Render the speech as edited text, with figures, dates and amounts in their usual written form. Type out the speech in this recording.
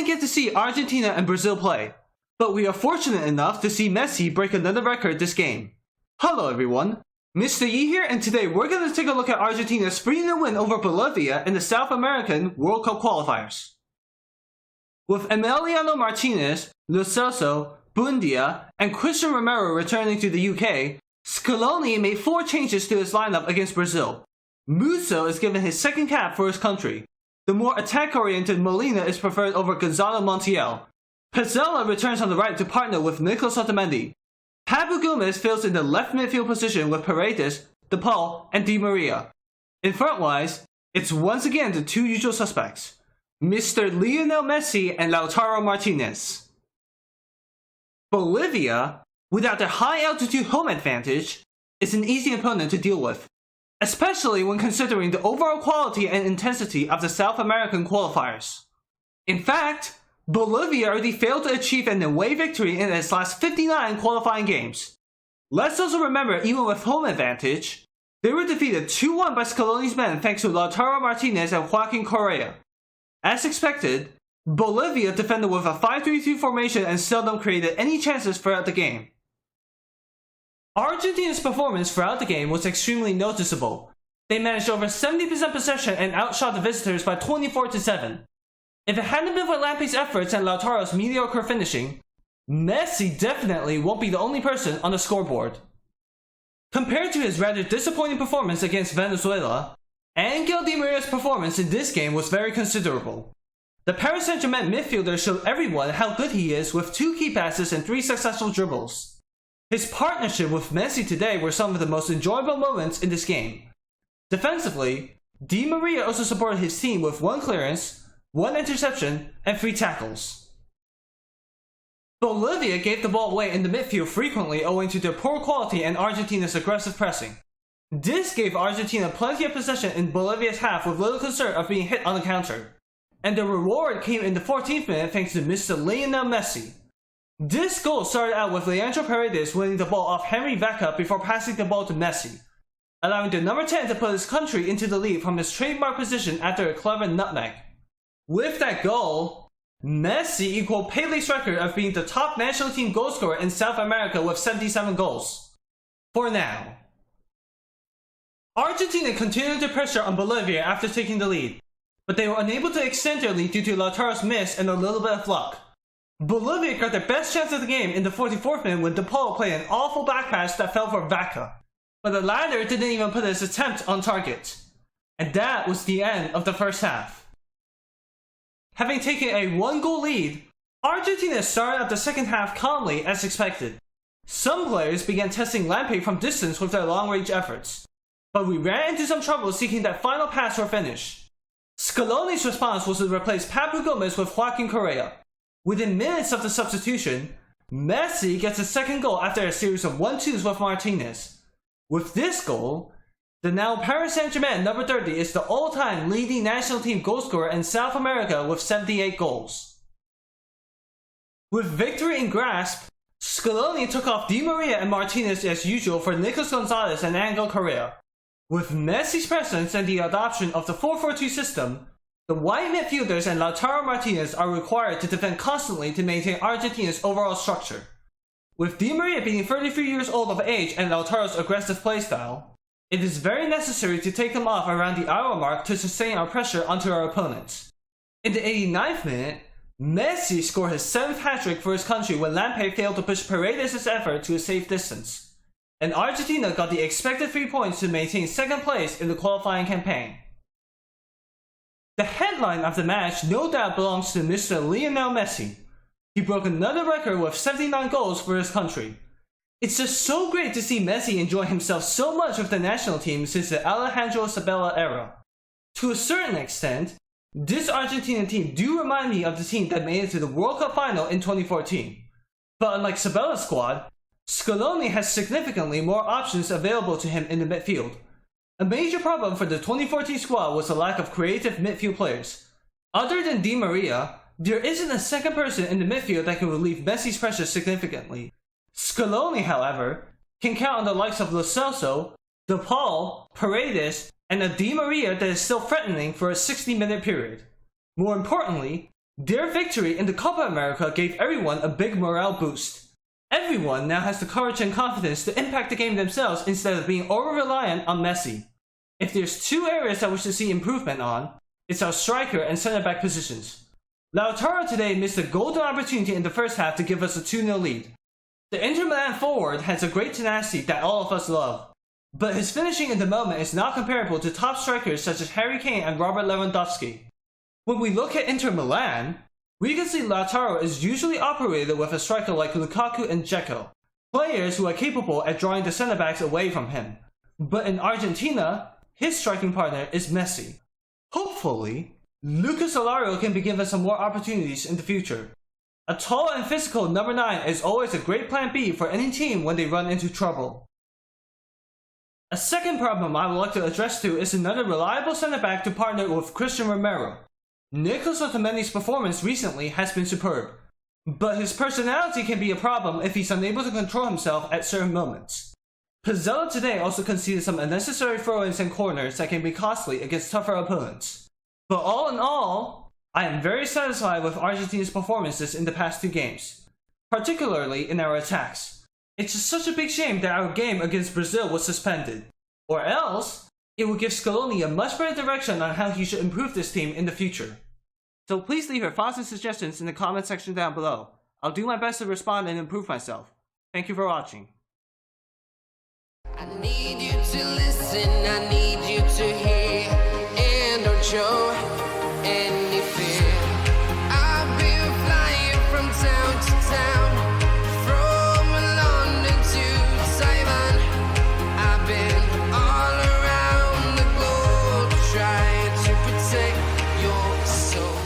get to see Argentina and Brazil play, but we are fortunate enough to see Messi break another record this game. Hello everyone, Mr. Yi here, and today we're going to take a look at Argentina's 3-0 win over Bolivia in the South American World Cup qualifiers. With Emiliano Martinez, Lo Celso, Buendia, and Christian Romero returning to the UK, Scaloni made 4 changes to his lineup against Brazil. Musso is given his second cap for his country. The more attack-oriented Molina is preferred over Gonzalo Montiel. Pezzella returns on the right to partner with Nicolas Otamendi. Papu Gomez fills in the left midfield position with Paredes, De Paul, and Di Maria. In front-wise, it's once again the 2 usual suspects, Mr. Lionel Messi and Lautaro Martinez. Bolivia, without their high-altitude home advantage, is an easy opponent to deal with, especially when considering the overall quality and intensity of the South American qualifiers. In fact, Bolivia already failed to achieve an away victory in its last 59 qualifying games. Let's also remember, even with home advantage, they were defeated 2-1 by Scaloni's men thanks to Lautaro Martinez and Joaquin Correa. As expected, Bolivia defended with a 5-3-2 formation and seldom created any chances throughout the game. Argentina's performance throughout the game was extremely noticeable. They managed over 70% possession and outshot the visitors by 24-7. If it hadn't been for Lampe's efforts and Lautaro's mediocre finishing, Messi definitely won't be the only person on the scoreboard. Compared to his rather disappointing performance against Venezuela, Angel Di Maria's performance in this game was very considerable. The Paris Saint-Germain midfielder showed everyone how good he is with 2 key passes and 3 successful dribbles. His partnership with Messi today were some of the most enjoyable moments in this game. Defensively, Di Maria also supported his team with 1 clearance, 1 interception, and 3 tackles. Bolivia gave the ball away in the midfield frequently owing to their poor quality and Argentina's aggressive pressing. This gave Argentina plenty of possession in Bolivia's half with little concern of being hit on the counter. And the reward came in the 14th minute thanks to Mr. Lionel Messi. This goal started out with Leandro Paredes winning the ball off Henry Vaca before passing the ball to Messi, allowing the number 10 to put his country into the lead from his trademark position after a clever nutmeg. With that goal, Messi equaled Pele's record of being the top national team goalscorer in South America with 77 goals. For now. Argentina continued the pressure on Bolivia after taking the lead, but they were unable to extend their lead due to Lautaro's miss and a little bit of luck. Bolivia got their best chance of the game in the 44th minute when De Paul played an awful back pass that fell for Vaca, but the latter didn't even put his attempt on target. And that was the end of the first half. Having taken a 1-goal lead, Argentina started out the second half calmly as expected. Some players began testing Lampe from distance with their long-range efforts, but we ran into some trouble seeking that final pass or finish. Scaloni's response was to replace Papu Gomez with Joaquin Correa. Within minutes of the substitution, Messi gets his second goal after a series of 1-2s with Martinez. With this goal, the now Paris Saint-Germain number 30 is the all-time leading national team goalscorer in South America with 78 goals. With victory in grasp, Scaloni took off Di Maria and Martinez as usual for Nicolas Gonzalez and Angel Correa. With Messi's presence and the adoption of the 4-4-2 system, the white midfielders and Lautaro Martinez are required to defend constantly to maintain Argentina's overall structure. With Di Maria being 33 years old of age and Lautaro's aggressive playstyle, it is very necessary to take them off around the hour mark to sustain our pressure onto our opponents. In the 89th minute, Messi scored his 7th hat-trick for his country when Lampe failed to push Paredes' effort to a safe distance, and Argentina got the expected 3 points to maintain 2nd place in the qualifying campaign. The headline of the match no doubt belongs to Mr. Lionel Messi. He broke another record with 79 goals for his country. It's just so great to see Messi enjoy himself so much with the national team since the Alejandro Sabella era. To a certain extent, this Argentinian team do remind me of the team that made it to the World Cup final in 2014. But unlike Sabella's squad, Scaloni has significantly more options available to him in the midfield. A major problem for the 2014 squad was the lack of creative midfield players. Other than Di Maria, there isn't a second person in the midfield that can relieve Messi's pressure significantly. Scaloni, however, can count on the likes of Lo Celso, De Paul, Paredes, and a Di Maria that is still threatening for a 60-minute period. More importantly, Their victory in the Copa America gave everyone a big morale boost. Everyone now has the courage and confidence to impact the game themselves instead of being over-reliant on Messi. If there's two areas I wish to see improvement on, it's our striker and center-back positions. Lautaro today missed a golden opportunity in the first half to give us a 2-0 lead. The Inter Milan forward has a great tenacity that all of us love, but his finishing in the moment is not comparable to top strikers such as Harry Kane and Robert Lewandowski. When we look at Inter Milan, we can see Lautaro is usually operated with a striker like Lukaku and Dzeko, players who are capable at drawing the center-backs away from him. But in Argentina, his striking partner is Messi. Hopefully, Lucas Alario can be given some more opportunities in the future. A tall and physical number 9 is always a great plan B for any team when they run into trouble. A second problem I would like to address to is another reliable center-back to partner with Christian Romero. Nicolas Otamendi's performance recently has been superb, but his personality can be a problem if he's unable to control himself at certain moments. Pizzella today also conceded some unnecessary throw-ins and corners that can be costly against tougher opponents. But all in all, I am very satisfied with Argentina's performances in the past 2 games, particularly in our attacks. It's just such a big shame that our game against Brazil was suspended, or else it would give Scaloni a much better direction on how he should improve this team in the future. So please leave your thoughts and suggestions in the comment section down below. I'll do my best to respond and improve myself. Thank you for watching. I need you to listen, I need you to hear, and don't show any fear. I've been flying from town to town, from London to Taiwan. I've been all around the globe trying to protect your soul.